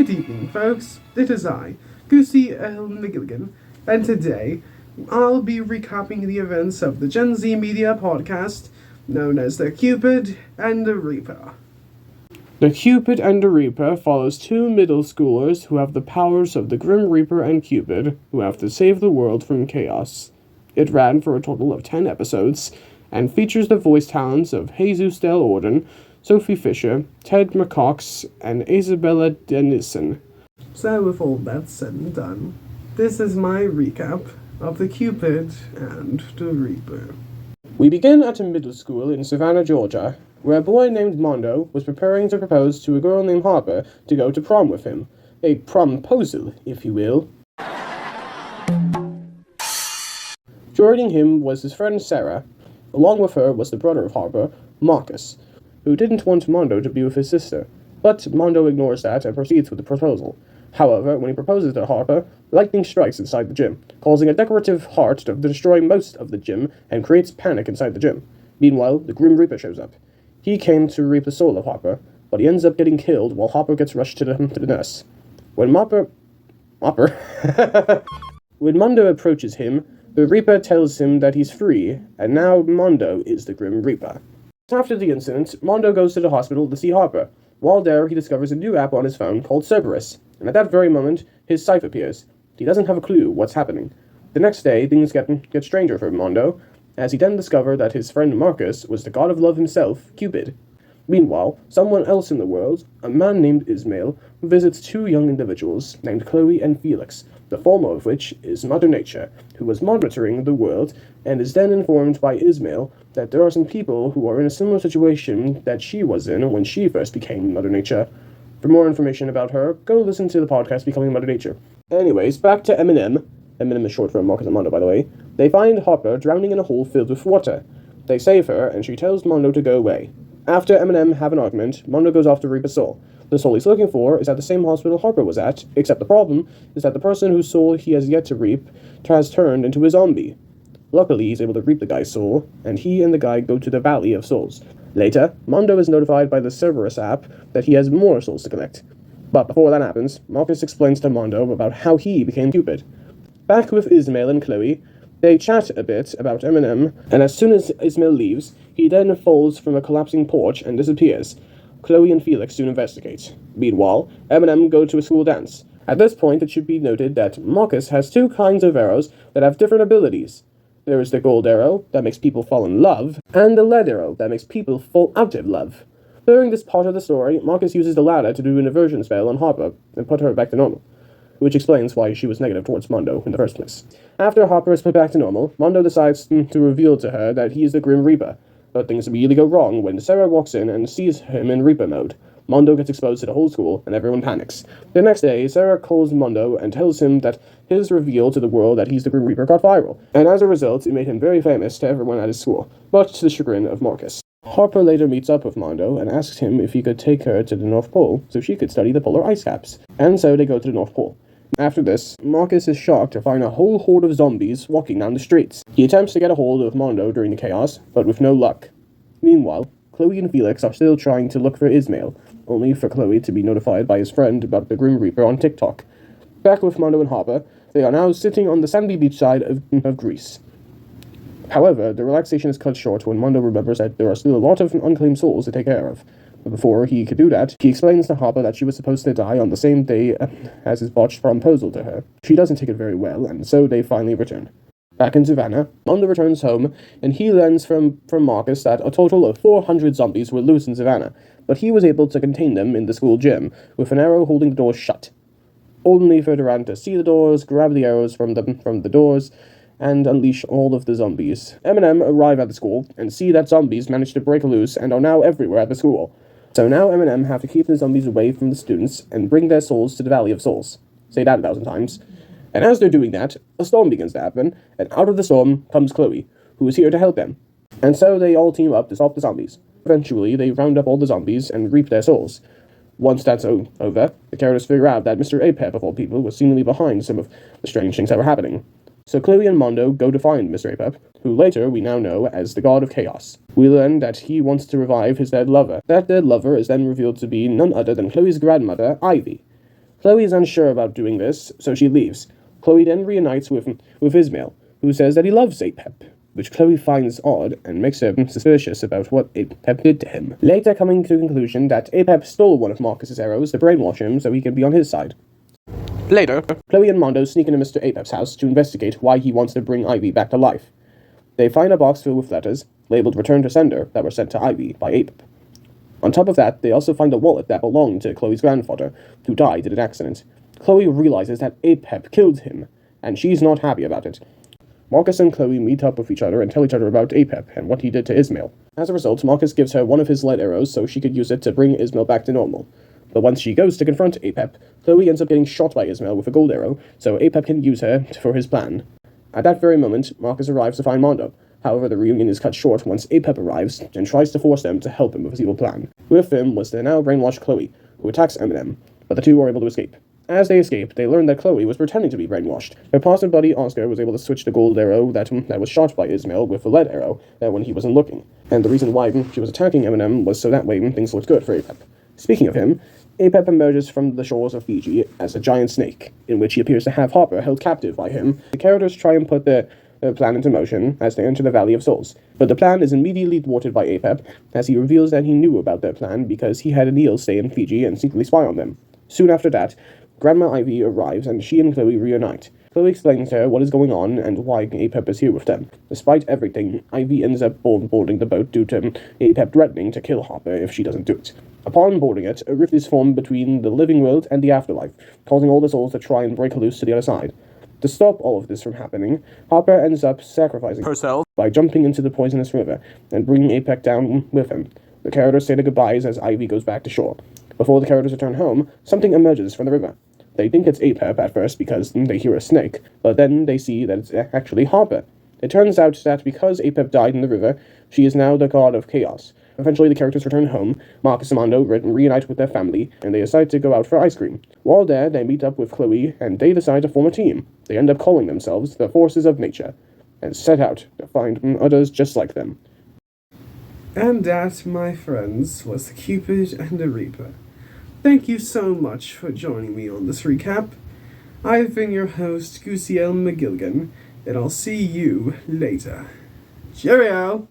Good evening, folks. It is I, Goosey McGilligan, and today I'll be recapping the events of the Gen Z media podcast known as the Cupid and the Reaper. The Cupid and the Reaper follows two middle schoolers who have the powers of the Grim Reaper and Cupid, who have to save the world from chaos. It ran for a total of 10 episodes, and features the voice talents of Jesus Del Orden, Sophie Fisher, Ted McCox, and Isabella Dennison. So with all that said and done, this is my recap of the Cupid and the Reaper. We begin at a middle school in Savannah, Georgia, where a boy named Mondo was preparing to propose to a girl named Harper to go to prom with him. A promposal, if you will. Joining him was his friend Sarah. Along with her was the brother of Harper, Marcus, who didn't want Mondo to be with his sister, but Mondo ignores that and proceeds with the proposal. However, when he proposes to Harper, lightning strikes inside the gym, causing a decorative heart to destroy most of the gym and creates panic inside the gym. Meanwhile, the Grim Reaper shows up. He came to reap the soul of Harper, but he ends up getting killed while Harper gets rushed to the nurse. When When Mondo approaches him, the Reaper tells him that he's free, and now Mondo is the Grim Reaper. After the incident, Mondo goes to the hospital to see Harper. While there, he discovers a new app on his phone called Cerberus, and at that very moment, his scythe appears. He doesn't have a clue what's happening. The next day, things get stranger for Mondo, as he then discovers that his friend Marcus was the god of love himself, Cupid. Meanwhile, someone else in the world, a man named Ismail, visits two young individuals named Chloe and Felix, the former of which is Mother Nature, who was monitoring the world and is then informed by Ismail that there are some people who are in a similar situation that she was in when she first became Mother Nature. For more information about her, go listen to the podcast Becoming Mother Nature. Anyways, back to Eminem. Eminem is short for Marcus and Mondo, by the way. They find Harper drowning in a hole filled with water. They save her, and she tells Mondo to go away. After Eminem have an argument, Mondo goes off to reap a soul. The soul he's looking for is at the same hospital Harper was at, except the problem is that the person whose soul he has yet to reap has turned into a zombie. Luckily, he's able to reap the guy's soul, and he and the guy go to the Valley of Souls. Later, Mondo is notified by the Cerberus app that he has more souls to collect. But before that happens, Marcus explains to Mondo about how he became Cupid. Back with Ismail and Chloe, they chat a bit about Eminem, and as soon as Ismail leaves, he then falls from a collapsing porch and disappears. Chloe and Felix soon investigate. Meanwhile, Eminem go to a school dance. At this point, it should be noted that Marcus has two kinds of arrows that have different abilities. There is the gold arrow, that makes people fall in love, and the lead arrow, that makes people fall out of love. During this part of the story, Marcus uses the latter to do an inversion spell on Harper and put her back to normal, which explains why she was negative towards Mondo in the first place. After Harper is put back to normal, Mondo decides to reveal to her that he is the Grim Reaper, but things immediately go wrong when Sarah walks in and sees him in Reaper mode. Mondo gets exposed to the whole school, and everyone panics. The next day, Sarah calls Mondo and tells him that his reveal to the world that he's the Grim Reaper got viral, and as a result, it made him very famous to everyone at his school, but to the chagrin of Marcus. Harper later meets up with Mondo and asks him if he could take her to the North Pole so she could study the polar ice caps, and so they go to the North Pole. After this, Marcus is shocked to find a whole horde of zombies walking down the streets. He attempts to get a hold of Mondo during the chaos, but with no luck. Meanwhile, Chloe and Felix are still trying to look for Ismail, only for Chloe to be notified by his friend about the Grim Reaper on TikTok. Back with Mondo and Harper, they are now sitting on the sandy beach side of Greece. However, the relaxation is cut short when Mondo remembers that there are still a lot of unclaimed souls to take care of. But before he could do that, he explains to Harper that she was supposed to die on the same day as his botched proposal to her. She doesn't take it very well, and so they finally return. Back in Savannah, Mondo returns home, and he learns from Marcus that a total of 400 zombies were loose in Savannah, but he was able to contain them in the school gym, with an arrow holding the doors shut. Only for Duran to see the doors, grab the arrows from the doors, and unleash all of the zombies. Eminem arrive at the school, and see that zombies managed to break loose and are now everywhere at the school. So now Eminem have to keep the zombies away from the students, and bring their souls to the Valley of Souls. Say that 1,000 times. And as they're doing that, a storm begins to happen, and out of the storm comes Chloe, who is here to help them. And so they all team up to stop the zombies. Eventually, they round up all the zombies and reap their souls. Once that's over, the characters figure out that Mr. Apep, of all people, was seemingly behind some of the strange things that were happening. So Chloe and Mondo go to find Mr. Apep, who later we now know as the God of Chaos. We learn that he wants to revive his dead lover. That dead lover is then revealed to be none other than Chloe's grandmother, Ivy. Chloe is unsure about doing this, so she leaves. Chloe then reunites with Ismail, who says that he loves Apep, which Chloe finds odd and makes her suspicious about what Apep did to him. Later coming to the conclusion that Apep stole one of Marcus's arrows to brainwash him so he can be on his side. Later, Chloe and Mondo sneak into Mr. Apep's house to investigate why he wants to bring Ivy back to life. They find a box filled with letters, labeled Return to Sender, that were sent to Ivy by Apep. On top of that, they also find a wallet that belonged to Chloe's grandfather, who died in an accident. Chloe realizes that Apep killed him, and she's not happy about it. Marcus and Chloe meet up with each other and tell each other about Apep and what he did to Ismail. As a result, Marcus gives her one of his lead arrows so she could use it to bring Ismail back to normal. But once she goes to confront Apep, Chloe ends up getting shot by Ismail with a gold arrow, so Apep can use her for his plan. At that very moment, Marcus arrives to find Mondo. However, the reunion is cut short once Apep arrives and tries to force them to help him with his evil plan. With him was the now brainwashed Chloe, who attacks Eminem, but the two are able to escape. As they escape, they learn that Chloe was pretending to be brainwashed. Her positive buddy Oscar was able to switch the gold arrow that was shot by Ismail with the lead arrow when he wasn't looking. And the reason why she was attacking Eminem was so that way things looked good for Apep. Speaking of him, Apep emerges from the shores of Fiji as a giant snake, in which he appears to have Harper held captive by him. The characters try and put their plan into motion as they enter the Valley of Souls, but the plan is immediately thwarted by Apep, as he reveals that he knew about their plan because he had an eel stay in Fiji and secretly spy on them. Soon after that, Grandma Ivy arrives and she and Chloe reunite. Chloe explains to her what is going on and why Apep is here with them. Despite everything, Ivy ends up boarding the boat due to Apep threatening to kill Harper if she doesn't do it. Upon boarding it, a rift is formed between the living world and the afterlife, causing all the souls to try and break loose to the other side. To stop all of this from happening, Harper ends up sacrificing herself by jumping into the poisonous river and bringing Apep down with him. The characters say their goodbyes as Ivy goes back to shore. Before the characters return home, something emerges from the river. They think it's Apep at first because they hear a snake, but then they see that it's actually Harper. It turns out that because Apep died in the river, she is now the god of chaos. Eventually the characters return home, Marcus and Mondo reunite with their family, and they decide to go out for ice cream. While there, they meet up with Chloe, and they decide to form a team. They end up calling themselves the Forces of Nature, and set out to find others just like them. And that, my friends, was the Cupid and the Reaper. Thank you so much for joining me on this recap. I've been your host, Goosey McGilligan, and I'll see you later. Cheerio!